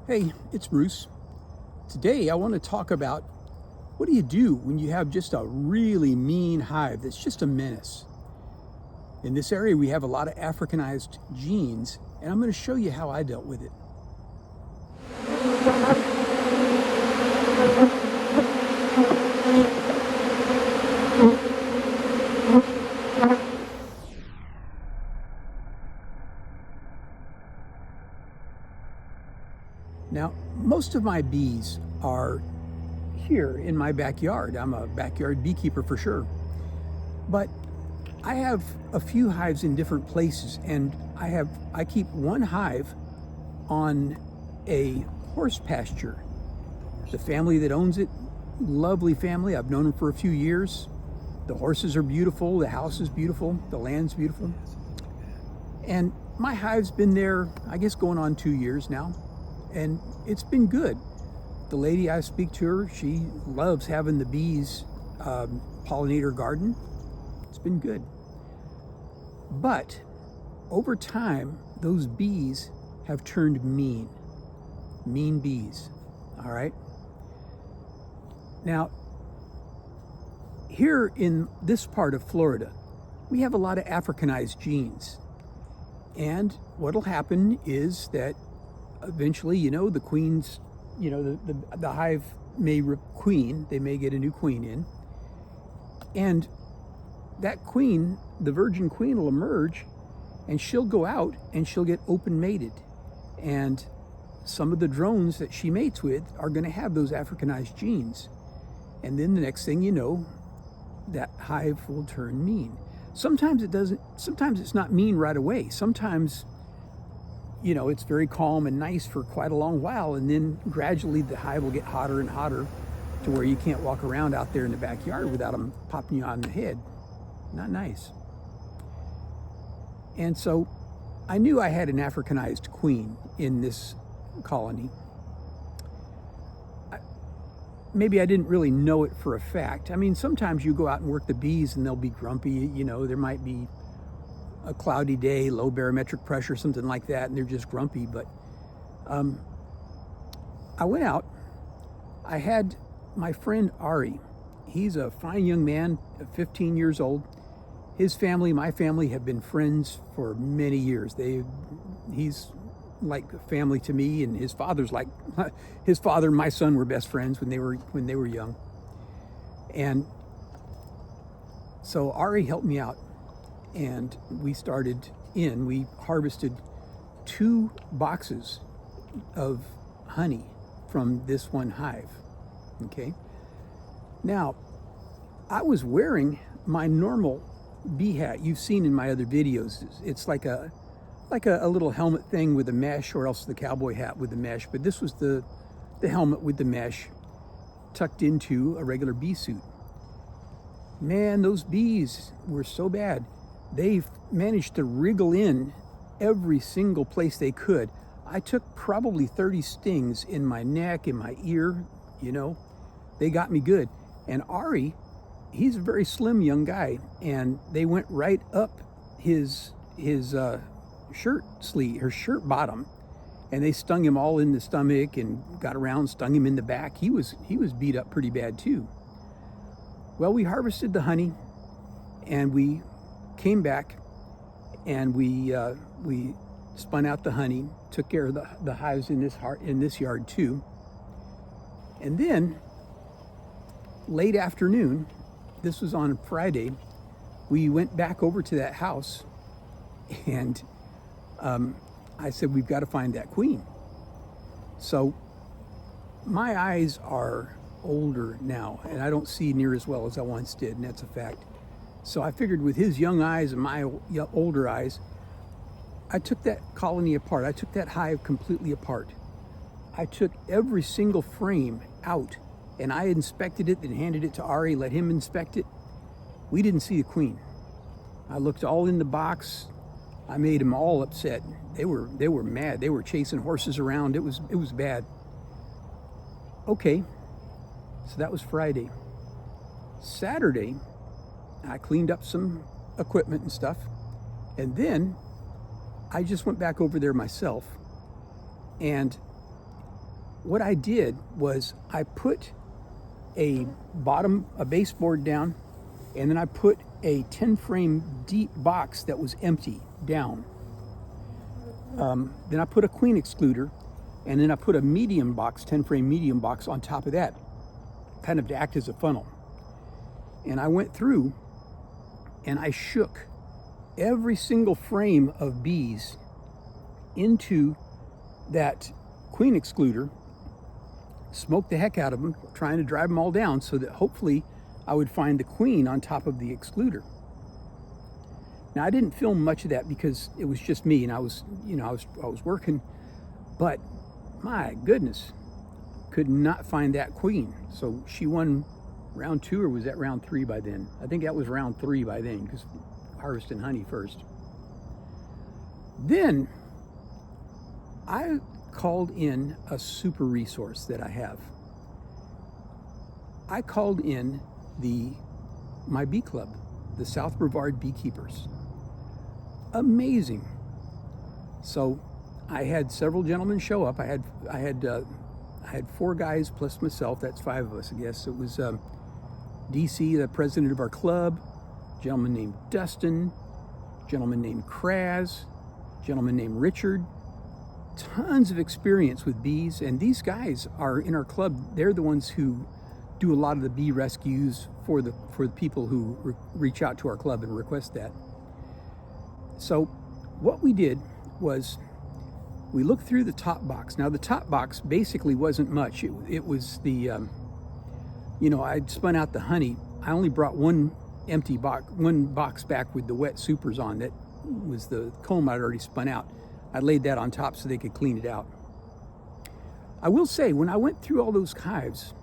Hey, it's Bruce. Today I want to talk about what do you do when you have just a really mean hive that's just a menace. In this area we have a lot of Africanized genes, and I'm going to show you how I dealt with it. Now, most of my bees are here in my backyard. I'm a backyard beekeeper for sure. But I have a few hives in different places, and I keep one hive on a horse pasture. The family that owns it, lovely family. I've known them for a few years. The horses are beautiful, the house is beautiful, the land's beautiful. And my hive's been there, I guess, going on 2 years now, and it's been good. The lady, I speak to her, she loves having the bees pollinate her garden. It's been good. But over time, those bees have turned mean bees, all right? Now, here in this part of Florida, we have a lot of Africanized genes. And what'll happen is that eventually, the queens, the hive may queen, they may get a new queen in. And that queen, the virgin queen, will emerge, and she'll go out and she'll get open mated. And some of the drones that she mates with are going to have those Africanized genes. And then the next thing you know, that hive will turn mean. Sometimes it doesn't, sometimes it's not mean right away. Sometimes, it's very calm and nice for quite a long while, and then gradually the hive will get hotter and hotter to where you can't walk around out there in the backyard without them popping you on the head. Not nice. And so I knew I had an Africanized queen in this colony. Maybe I didn't really know it for a fact. I mean, sometimes you go out and work the bees and they'll be grumpy. There might be a cloudy day, low barometric pressure, something like that, and they're just grumpy. But I went out. I had my friend Ari. He's a fine young man, 15 years old. His family, my family, have been friends for many years. He's like family to me, and his father and my son were best friends when they were young. And so Ari helped me out, and we harvested 2 boxes of honey from this one hive. Okay. Now, I was wearing my normal bee hat you've seen in my other videos. It's like a little helmet thing with a mesh, or else the cowboy hat with the mesh. But this was the helmet with the mesh tucked into a regular bee suit. Man, those bees were so bad. They managed to wriggle in every single place they could. I took probably 30 stings in my neck, in my ear, They got me good. And Ari, he's a very slim young guy, and they went right up his shirt sleeve, her shirt bottom, and they stung him all in the stomach and got around, stung him in the back. He was beat up pretty bad too. Well, we harvested the honey, and we came back, and we spun out the honey, took care of the hives in this yard too. And then late afternoon, this was on Friday, we went back over to that house, and I said, we've got to find that queen. So my eyes are older now, and I don't see near as well as I once did, and that's a fact. So I figured with his young eyes and my older eyes, I took that colony apart. I took that hive completely apart. I took every single frame out, and I inspected it and handed it to Ari, let him inspect it. We didn't see a queen. I looked all in the box. I made them all upset. They were mad. They were chasing horses around. It was bad. Okay, so that was Friday. Saturday, I cleaned up some equipment and stuff, and then I just went back over there myself, and what I did was I put a baseboard down, and then I put a 10 frame deep box that was empty down. Then I put a queen excluder, and then I put a medium box, 10 frame medium box on top of that, kind of to act as a funnel. And I went through and I shook every single frame of bees into that queen excluder, smoked the heck out of them, trying to drive them all down so that hopefully I would find the queen on top of the excluder. Now, I didn't film much of that because it was just me, and I was working, but my goodness, could not find that queen. So she won round 2, or was that round 3 by then? I think that was round 3 by then, because harvesting honey first. Then I called in a super resource that I have. I called in my bee club, the South Brevard Beekeepers. Amazing. So I had several gentlemen show up. I had 4 guys plus myself. That's 5 of us, I guess. It was DC, the president of our club, a gentleman named Dustin, a gentleman named Kraz, a gentleman named Richard. Tons of experience with bees, and these guys are in our club. They're the ones who do a lot of the bee rescues for the people who reach out to our club and request that. So what we did was we looked through the top box. Now the top box basically wasn't much. It was the I'd spun out the honey. I only brought one box back with the wet supers on. That was the comb I'd already spun out. I laid that on top so they could clean it out. I will say, when I went through all those hives,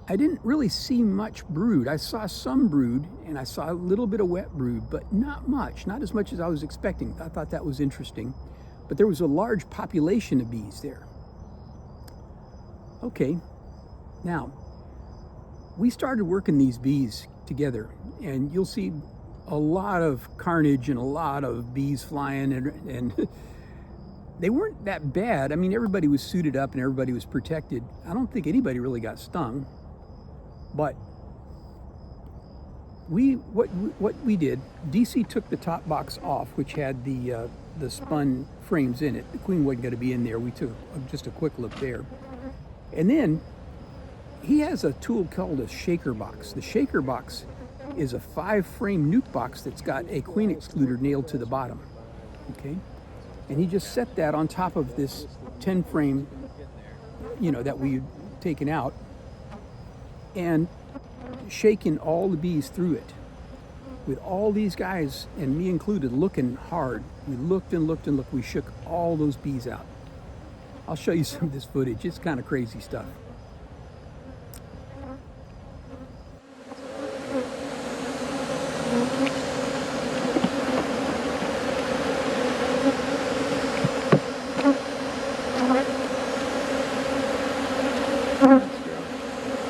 I didn't really see much brood. I saw some brood, and I saw a little bit of wet brood, but not much, not as much as I was expecting. I thought that was interesting, but there was a large population of bees there. Okay, now, we started working these bees together, and you'll see a lot of carnage and a lot of bees flying, and they weren't that bad. I mean, everybody was suited up and everybody was protected. I don't think anybody really got stung. But what we did, DC took the top box off, which had the spun frames in it. The queen wasn't going to be in there. We took just a quick look there. And then he has a tool called a shaker box. The shaker box is a 5-frame nuke box that's got a queen excluder nailed to the bottom. Okay? And he just set that on top of this 10 frame, that we'd taken out, and shaking all the bees through it. With all these guys, and me included, looking hard. We looked and looked and looked. We shook all those bees out. I'll show you some of this footage. It's kind of crazy stuff.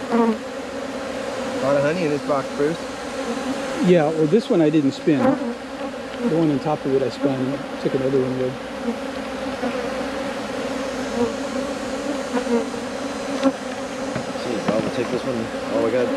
A lot of honey in this box, Bruce. Yeah, well, this one I didn't spin. The one on top of it I spun. Took another one with. See, we'll take this one. Oh, we got.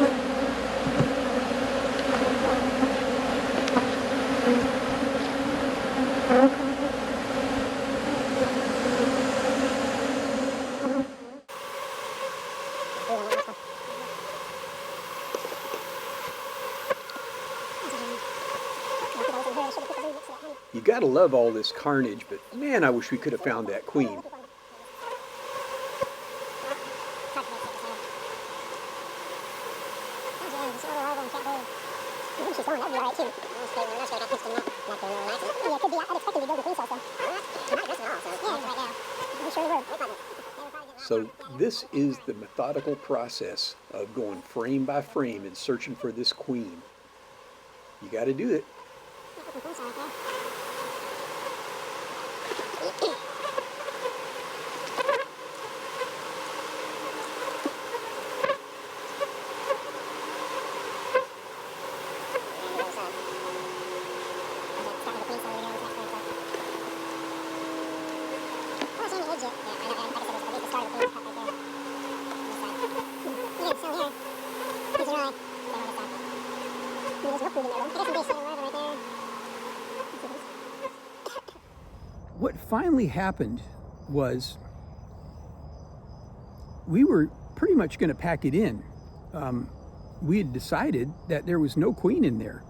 You gotta love all this carnage, but man, I wish we could have found that queen. So this is the methodical process of going frame by frame and searching for this queen. You gotta do it. What finally happened was we were pretty much going to pack it in. We had decided that there was no queen in there.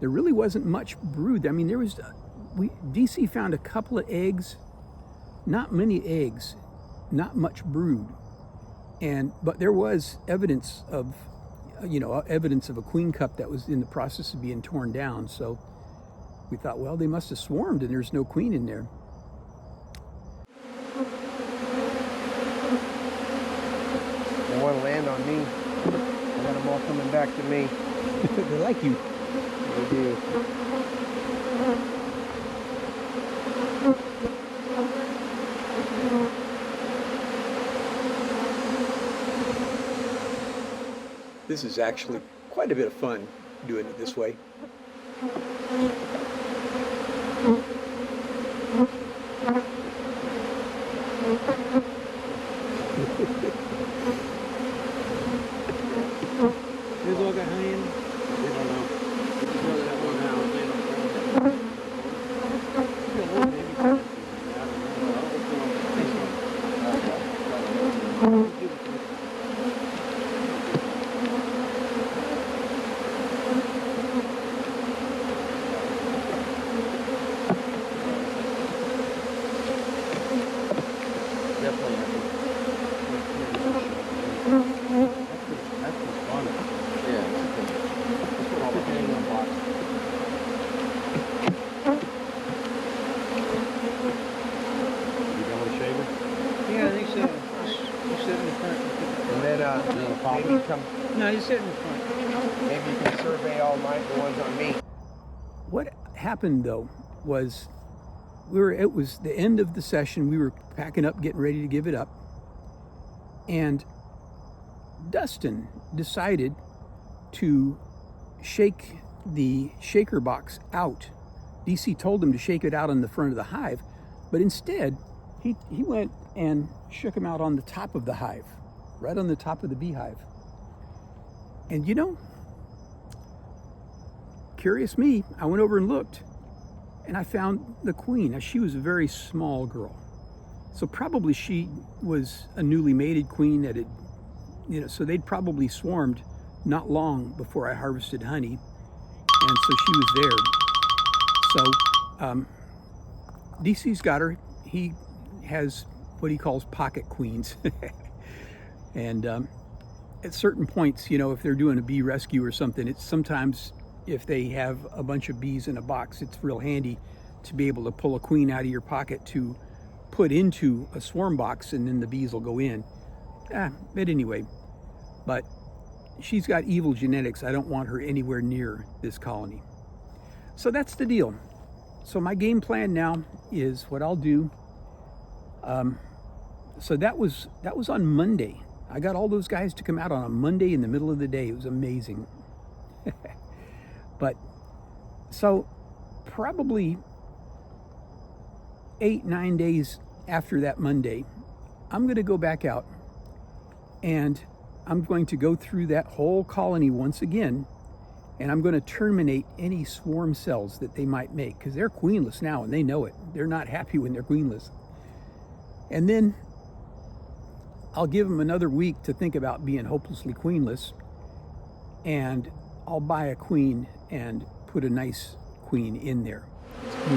There really wasn't much brood. I mean, there was, DC found a couple of eggs, not many eggs, not much brood. But there was evidence of, evidence of a queen cup that was in the process of being torn down. So we thought, well, they must have swarmed and there's no queen in there. They want to land on me. I got them all coming back to me. They like you. They do. This is actually quite a bit of fun doing it this way. There's all got honey in it? We don't know. Throw that one out. No, you sit in front. Maybe you can survey all the ones on me. What happened though was it was the end of the session. We were packing up, getting ready to give it up. And Dustin decided to shake the shaker box out. DC told him to shake it out on the front of the hive, but instead he went and shook him out on the top of the hive, right on the top of the beehive. And curious me, I went over and looked, and I found the queen. Now, she was a very small girl, so probably she was a newly mated queen that had, so they'd probably swarmed not long before I harvested honey, and so she was there. So DC's got her. He has what he calls pocket queens, and at certain points, if they're doing a bee rescue or something, it's sometimes if they have a bunch of bees in a box, it's real handy to be able to pull a queen out of your pocket to put into a swarm box, and then the bees will go in. But anyway, but she's got evil genetics. I don't want her anywhere near this colony. So that's the deal. So my game plan now is what I'll do. So that was on Monday. I got all those guys to come out on a Monday in the middle of the day. It was amazing. But so probably 8-9 days after that Monday, I'm going to go back out and I'm going to go through that whole colony once again, and I'm going to terminate any swarm cells that they might make, because they're queenless now and they know it. They're not happy when they're queenless. And then I'll give them another week to think about being hopelessly queenless, and I'll buy a queen and put a nice queen in there.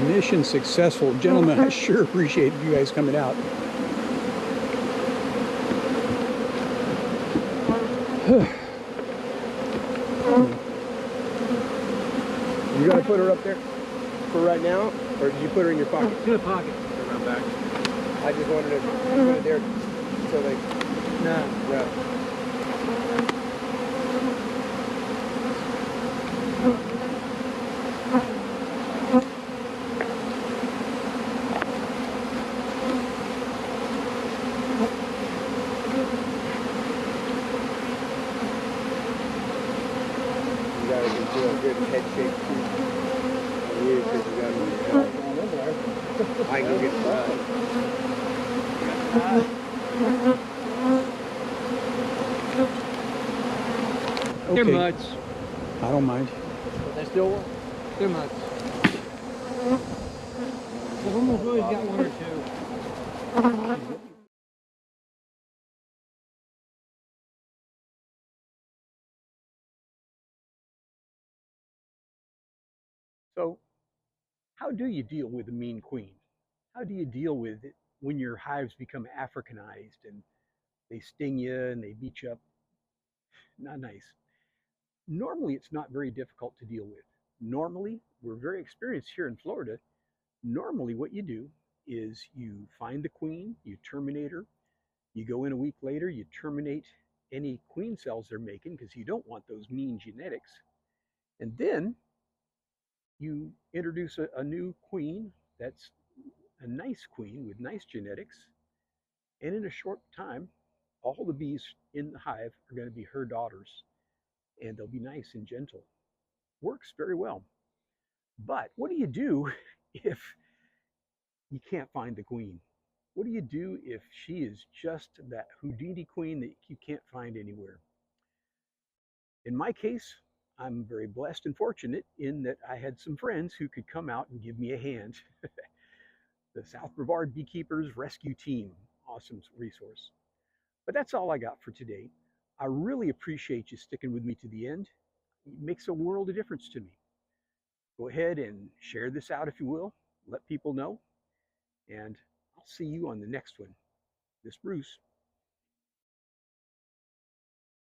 Mission successful. Gentlemen, I sure appreciate you guys coming out. You gonna put her up there for right now, or did you put her in your pocket? In the pocket. Around back. I just wanted to put it there so they. No. Yeah. You gotta do a good head shake too. You gotta move your head. I can go get They're mutts. I don't mind. There's Still Too much. I've almost always got one or two. So, how do you deal with a mean queen? How do you deal with it when your hives become Africanized and they sting you and they beat you up? Not nice. Normally, it's not very difficult to deal with. Normally, we're very experienced here in Florida. Normally, what you do is you find the queen, you terminate her, you go in a week later, you terminate any queen cells they're making because you don't want those mean genetics. And then you introduce a new queen that's a nice queen with nice genetics. And in a short time, all the bees in the hive are going to be her daughters and they'll be nice and gentle. Works very well. But what do you do if you can't find the queen? What do you do if she is just that Houdini queen that you can't find anywhere? In my case, I'm very blessed and fortunate in that I had some friends who could come out and give me a hand. The South Brevard Beekeepers Rescue Team, awesome resource. But that's all I got for today. I really appreciate you sticking with me to the end. It makes a world of difference to me. Go ahead and share this out if you will. Let people know. And I'll see you on the next one. This Bruce.